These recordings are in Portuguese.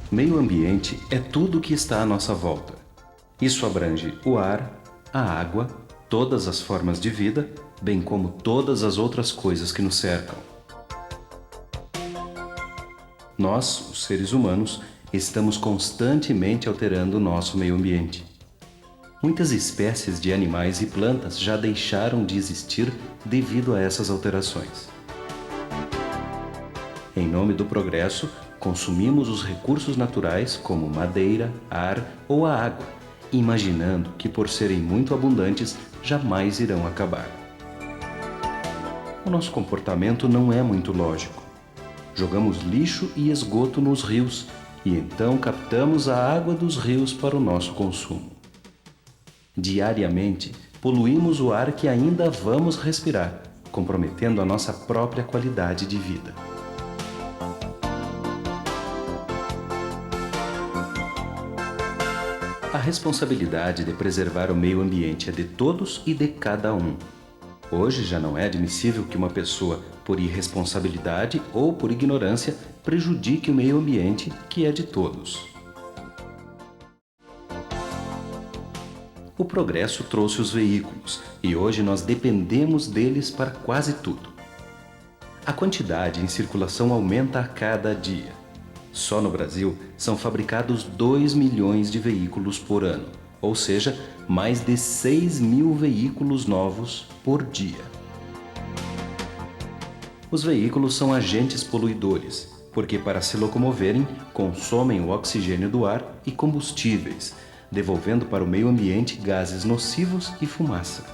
Meio ambiente é tudo o que está à nossa volta. Isso abrange o ar, a água, todas as formas de vida, bem como todas as outras coisas que nos cercam. Nós, os seres humanos, estamos constantemente alterando o nosso meio ambiente. Muitas espécies de animais e plantas já deixaram de existir devido a essas alterações. Em nome do progresso, consumimos os recursos naturais como madeira, ar ou a água, imaginando que por serem muito abundantes, jamais irão acabar. O nosso comportamento não é muito lógico. Jogamos lixo e esgoto nos rios e então captamos a água dos rios para o nosso consumo. Diariamente, poluímos o ar que ainda vamos respirar, comprometendo a nossa própria qualidade de vida. A responsabilidade de preservar o meio ambiente é de todos e de cada um. Hoje já não é admissível que uma pessoa, por irresponsabilidade ou por ignorância, prejudique o meio ambiente, que é de todos. O progresso trouxe os veículos e hoje nós dependemos deles para quase tudo. A quantidade em circulação aumenta a cada dia. Só no Brasil são fabricados 2 milhões de veículos por ano, ou seja, mais de 6 mil veículos novos por dia. Os veículos são agentes poluidores, porque para se locomoverem consomem o oxigênio do ar e combustíveis, devolvendo para o meio ambiente gases nocivos e fumaça.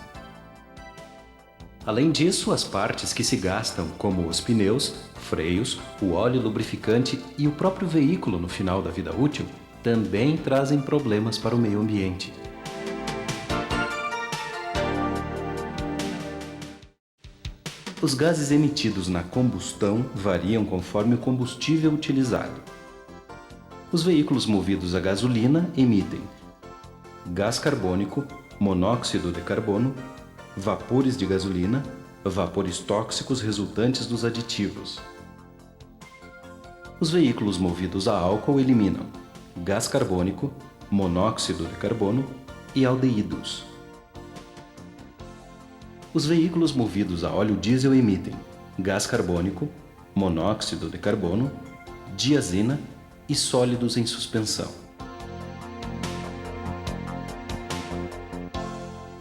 Além disso, as partes que se gastam, como os pneus, freios, o óleo lubrificante e o próprio veículo no final da vida útil, também trazem problemas para o meio ambiente. Os gases emitidos na combustão variam conforme o combustível utilizado. Os veículos movidos a gasolina emitem gás carbônico, monóxido de carbono, vapores de gasolina, vapores tóxicos resultantes dos aditivos. Os veículos movidos a álcool eliminam gás carbônico, monóxido de carbono e aldeídos. Os veículos movidos a óleo diesel emitem gás carbônico, monóxido de carbono, diazina e sólidos em suspensão.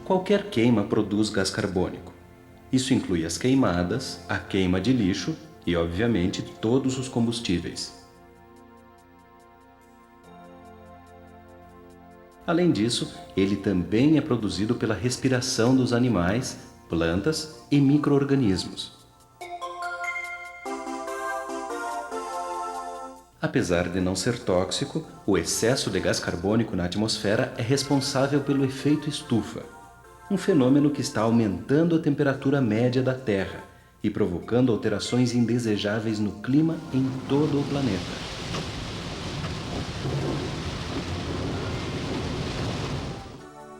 Qualquer queima produz gás carbônico. Isso inclui as queimadas, a queima de lixo e, obviamente, todos os combustíveis. Além disso, ele também é produzido pela respiração dos animais, plantas e micro-organismos. Apesar de não ser tóxico, o excesso de gás carbônico na atmosfera é responsável pelo efeito estufa, um fenômeno que está aumentando a temperatura média da Terra e provocando alterações indesejáveis no clima em todo o planeta.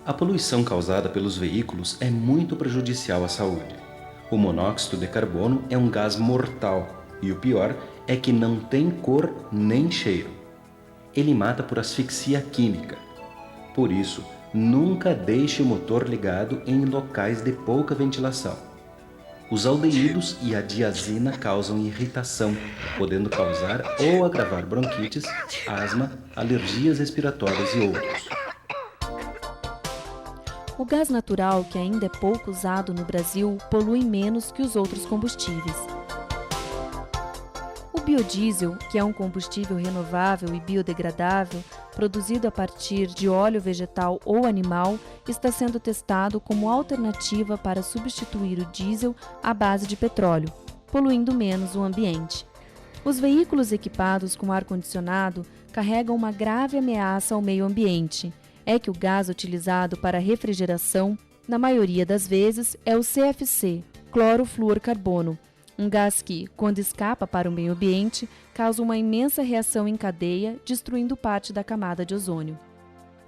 A poluição causada pelos veículos é muito prejudicial à saúde. O monóxido de carbono é um gás mortal e o pior é que não tem cor nem cheiro. Ele mata por asfixia química. Por isso, nunca deixe o motor ligado em locais de pouca ventilação. Os aldeídos e a diazina causam irritação, podendo causar ou agravar bronquites, asma, alergias respiratórias e outros. O gás natural, que ainda é pouco usado no Brasil, polui menos que os outros combustíveis. O biodiesel, que é um combustível renovável e biodegradável, produzido a partir de óleo vegetal ou animal, está sendo testado como alternativa para substituir o diesel à base de petróleo, poluindo menos o ambiente. Os veículos equipados com ar-condicionado carregam uma grave ameaça ao meio ambiente. É que o gás utilizado para refrigeração, na maioria das vezes, é o CFC, clorofluorcarbono, um gás que, quando escapa para o meio ambiente, causa uma imensa reação em cadeia, destruindo parte da camada de ozônio.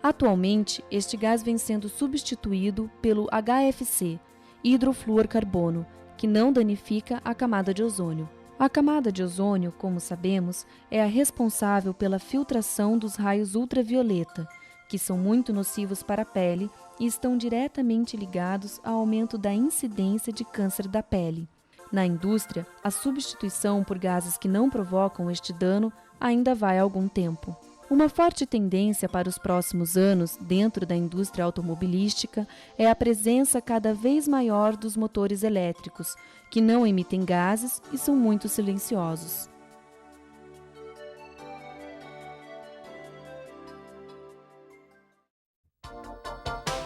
Atualmente, este gás vem sendo substituído pelo HFC, hidrofluorcarbono, que não danifica a camada de ozônio. A camada de ozônio, como sabemos, é a responsável pela filtração dos raios ultravioleta, que são muito nocivos para a pele e estão diretamente ligados ao aumento da incidência de câncer da pele. Na indústria, a substituição por gases que não provocam este dano ainda vai algum tempo. Uma forte tendência para os próximos anos, dentro da indústria automobilística, é a presença cada vez maior dos motores elétricos, que não emitem gases e são muito silenciosos.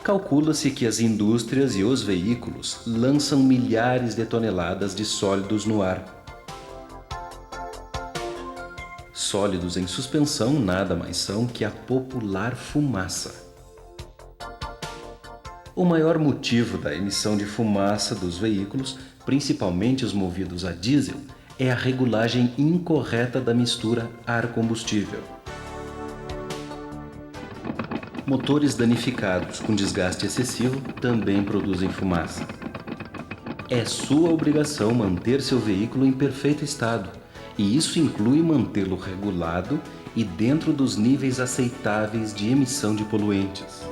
Calcula-se que as indústrias e os veículos lançam milhares de toneladas de sólidos no ar. Sólidos em suspensão nada mais são que a popular fumaça. O maior motivo da emissão de fumaça dos veículos, principalmente os movidos a diesel, é a regulagem incorreta da mistura ar-combustível. Motores danificados com desgaste excessivo também produzem fumaça. É sua obrigação manter seu veículo em perfeito estado, e isso inclui mantê-lo regulado e dentro dos níveis aceitáveis de emissão de poluentes.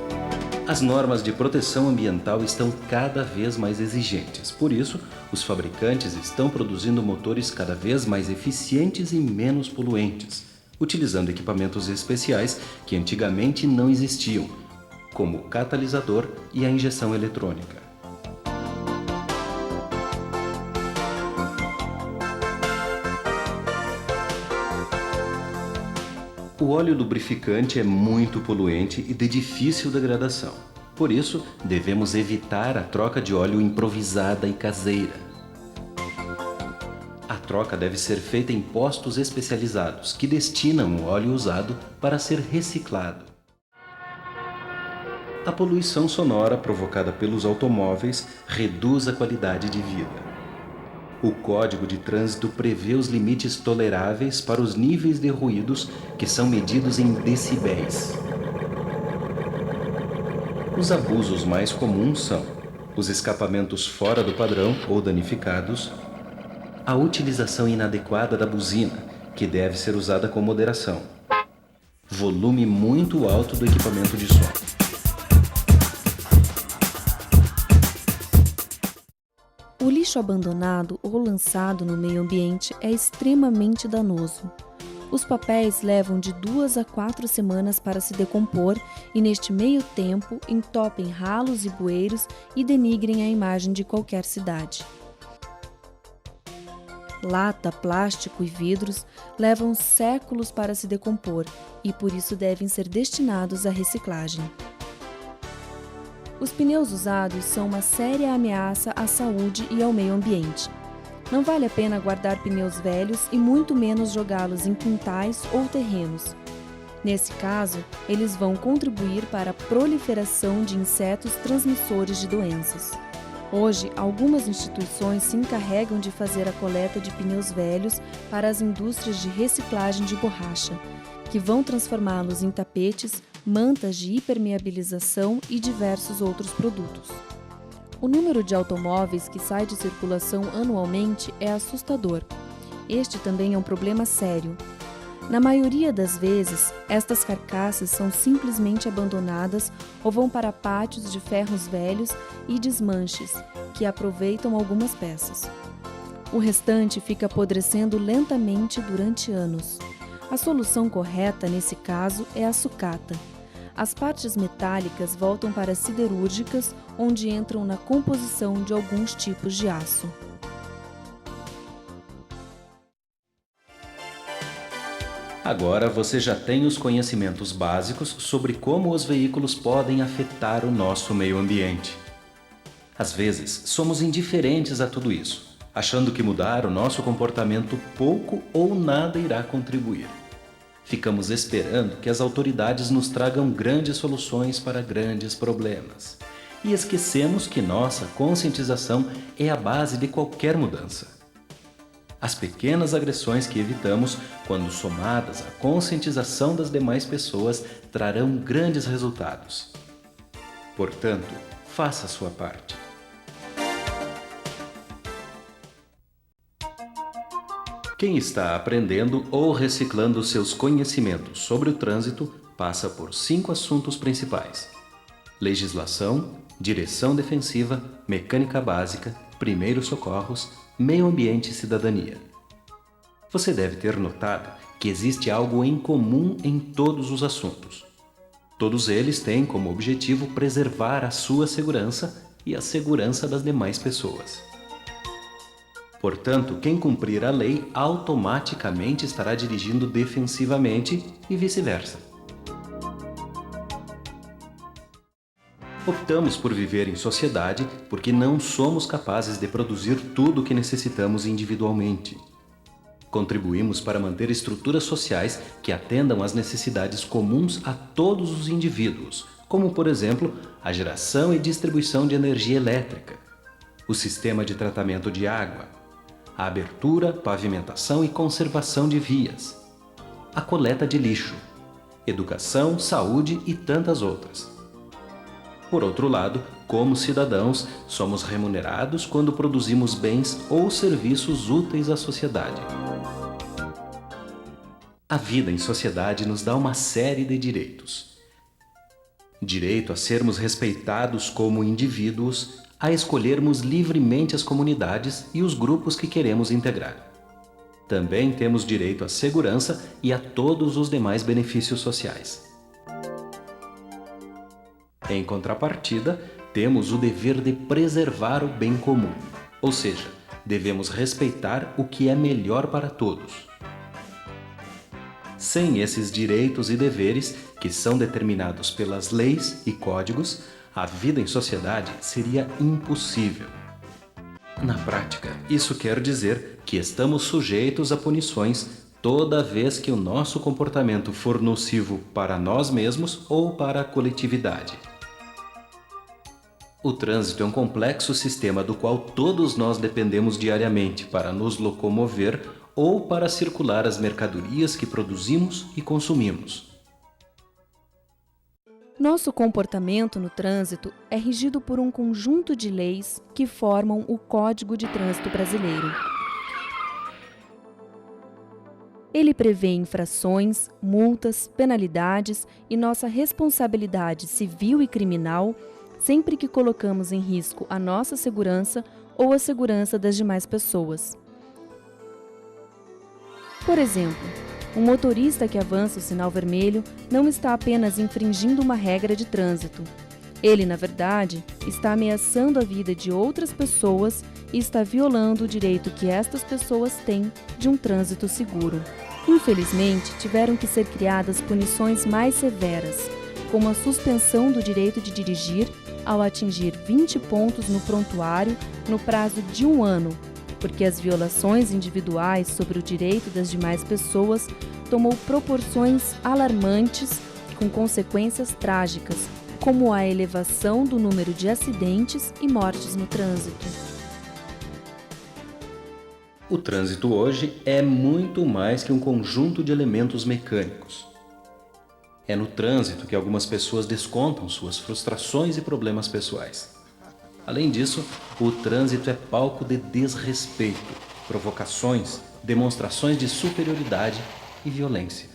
As normas de proteção ambiental estão cada vez mais exigentes, por isso, os fabricantes estão produzindo motores cada vez mais eficientes e menos poluentes, utilizando equipamentos especiais que antigamente não existiam, como o catalisador e a injeção eletrônica. O óleo lubrificante é muito poluente e de difícil degradação. Por isso, devemos evitar a troca de óleo improvisada e caseira. A troca deve ser feita em postos especializados que destinam o óleo usado para ser reciclado. A poluição sonora provocada pelos automóveis reduz a qualidade de vida. O Código de Trânsito prevê os limites toleráveis para os níveis de ruídos que são medidos em decibéis. Os abusos mais comuns são os escapamentos fora do padrão ou danificados, a utilização inadequada da buzina, que deve ser usada com moderação, volume muito alto do equipamento de som. O lixo abandonado ou lançado no meio ambiente é extremamente danoso. Os papéis levam de 2 a 4 semanas para se decompor e, neste meio tempo, entopem ralos e bueiros e denigrem a imagem de qualquer cidade. Lata, plástico e vidros levam séculos para se decompor e, por isso, devem ser destinados à reciclagem. Os pneus usados são uma séria ameaça à saúde e ao meio ambiente. Não vale a pena guardar pneus velhos e muito menos jogá-los em quintais ou terrenos. Nesse caso, eles vão contribuir para a proliferação de insetos transmissores de doenças. Hoje, algumas instituições se encarregam de fazer a coleta de pneus velhos para as indústrias de reciclagem de borracha, que vão transformá-los em tapetes, mantas de hipermeabilização e diversos outros produtos. O número de automóveis que sai de circulação anualmente é assustador. Este também é um problema sério. Na maioria das vezes, estas carcaças são simplesmente abandonadas ou vão para pátios de ferros velhos e desmanches, que aproveitam algumas peças. O restante fica apodrecendo lentamente durante anos. A solução correta nesse caso é a sucata. As partes metálicas voltam para as siderúrgicas, onde entram na composição de alguns tipos de aço. Agora você já tem os conhecimentos básicos sobre como os veículos podem afetar o nosso meio ambiente. Às vezes, somos indiferentes a tudo isso, achando que mudar o nosso comportamento pouco ou nada irá contribuir. Ficamos esperando que as autoridades nos tragam grandes soluções para grandes problemas. E esquecemos que nossa conscientização é a base de qualquer mudança. As pequenas agressões que evitamos, quando somadas à conscientização das demais pessoas, trarão grandes resultados. Portanto, faça a sua parte. Quem está aprendendo ou reciclando seus conhecimentos sobre o trânsito passa por 5 assuntos principais: legislação, direção defensiva, mecânica básica, primeiros socorros, meio ambiente e cidadania. Você deve ter notado que existe algo em comum em todos os assuntos. Todos eles têm como objetivo preservar a sua segurança e a segurança das demais pessoas. Portanto, quem cumprir a lei automaticamente estará dirigindo defensivamente e vice-versa. Optamos por viver em sociedade porque não somos capazes de produzir tudo o que necessitamos individualmente. Contribuímos para manter estruturas sociais que atendam às necessidades comuns a todos os indivíduos, como, por exemplo, a geração e distribuição de energia elétrica, o sistema de tratamento de água, a abertura, pavimentação e conservação de vias, a coleta de lixo, educação, saúde e tantas outras. Por outro lado, como cidadãos, somos remunerados quando produzimos bens ou serviços úteis à sociedade. A vida em sociedade nos dá uma série de direitos. Direito a sermos respeitados como indivíduos, a escolhermos livremente as comunidades e os grupos que queremos integrar. Também temos direito à segurança e a todos os demais benefícios sociais. Em contrapartida, temos o dever de preservar o bem comum, ou seja, devemos respeitar o que é melhor para todos. Sem esses direitos e deveres, que são determinados pelas leis e códigos, a vida em sociedade seria impossível. Na prática, isso quer dizer que estamos sujeitos a punições toda vez que o nosso comportamento for nocivo para nós mesmos ou para a coletividade. O trânsito é um complexo sistema do qual todos nós dependemos diariamente para nos locomover ou para circular as mercadorias que produzimos e consumimos. Nosso comportamento no trânsito é regido por um conjunto de leis que formam o Código de Trânsito Brasileiro. Ele prevê infrações, multas, penalidades e nossa responsabilidade civil e criminal sempre que colocamos em risco a nossa segurança ou a segurança das demais pessoas. Por exemplo, um motorista que avança o sinal vermelho não está apenas infringindo uma regra de trânsito. Ele, na verdade, está ameaçando a vida de outras pessoas e está violando o direito que estas pessoas têm de um trânsito seguro. Infelizmente, tiveram que ser criadas punições mais severas, como a suspensão do direito de dirigir ao atingir 20 pontos no prontuário no prazo de 1 ano, porque as violações individuais sobre o direito das demais pessoas tomou proporções alarmantes com consequências trágicas, como a elevação do número de acidentes e mortes no trânsito. O trânsito hoje é muito mais que um conjunto de elementos mecânicos. É no trânsito que algumas pessoas descontam suas frustrações e problemas pessoais. Além disso, o trânsito é palco de desrespeito, provocações, demonstrações de superioridade e violência.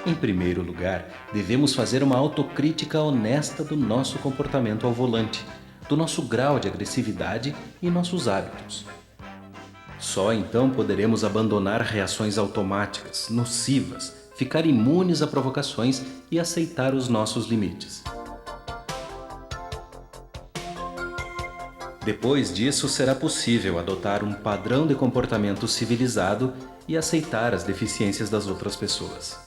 Em primeiro lugar, devemos fazer uma autocrítica honesta do nosso comportamento ao volante, do nosso grau de agressividade e nossos hábitos. Só então poderemos abandonar reações automáticas, nocivas, ficar imunes a provocações e aceitar os nossos limites. Depois disso, será possível adotar um padrão de comportamento civilizado e aceitar as deficiências das outras pessoas.